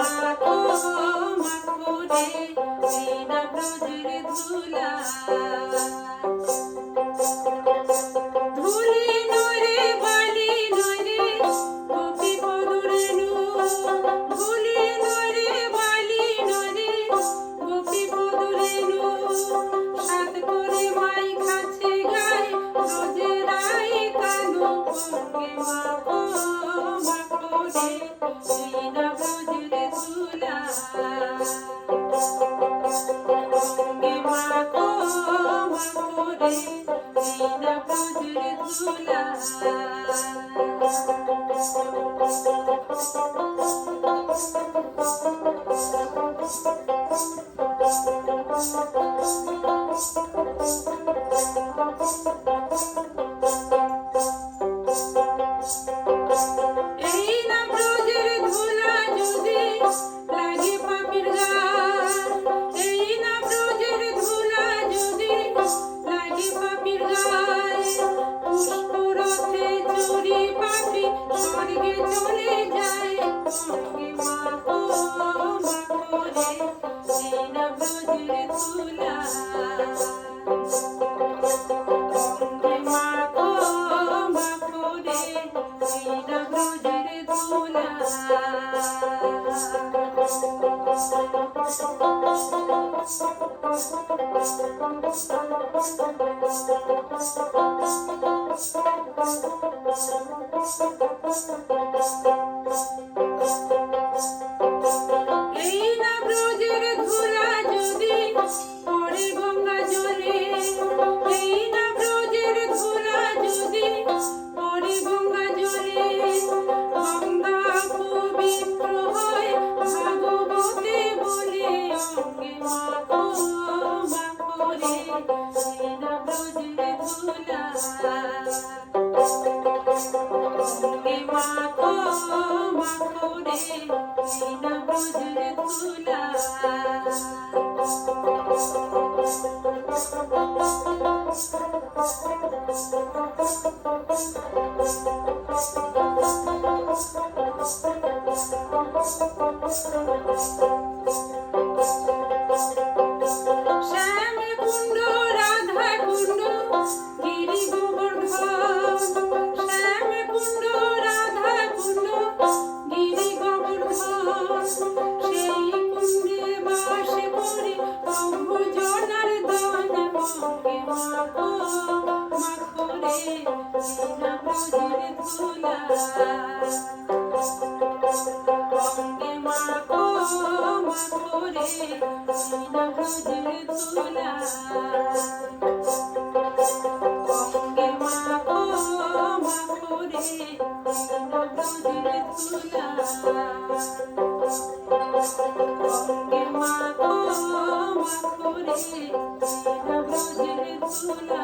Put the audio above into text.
মাখো মাখো রে বিনা ব্রজের ধুলা ধুলি নরে বালি নরে গোপী পদরেণু ধুলি নরে বালি নরে গোপী পদরেণু সাত করে মাই খাচ্ছে গায় ব্রজেরাই কানু অঙ্গে মাখো মাখো রে বিনা ব্রজের ধুলা অঙ্গে মাখো মাখো রে বিনা ব্রজের ধুলা এই না ব্রজের ধুলা যদি লাগে পাপীর গায় এই না ব্রজের ধুলা যদি লাগে পাপীর গায় পুষ্পরথে চড়ি পাপী স্বর্গে চলে যায় অঙ্গে মাখো মাখো রে এই না ব্রজের ধুলা অঙ্গে মাখো মাখো রে এই না ব্রজের ধুলা এই না ব্রজের ধুলা যদি পড়ে গঙ্গা জলে এই না ব্রজের ধুলা যদি পড়ে গঙ্গা জলে গঙ্গা পবিত্র হয় ভাগবতে বলে অঙ্গে মাখো মাখো রে এই না ব্রজের ধুলা অঙ্গে মাখো মাখো রে এই না ব্রজের ধুলা শ্যাম কুণ্ড রাধা কুণ্ড গিরি গোবর্ধন শ্যাম কুণ্ড রাধা কুণ্ড গিরি গোবর্ধন সেই কুণ্ডে বাস করে প্রভু জনার্দন অঙ্গে মাখো মাখো রে বিনা ব্রজের ধুলা অঙ্গে মাখো মাখো রে বিনা ব্রজের ধুলা অঙ্গে মাখো মাখো রে বিনা ব্রজের ধুলা অঙ্গে মাখো মাখো রে বিনা ব্রজের ধুলা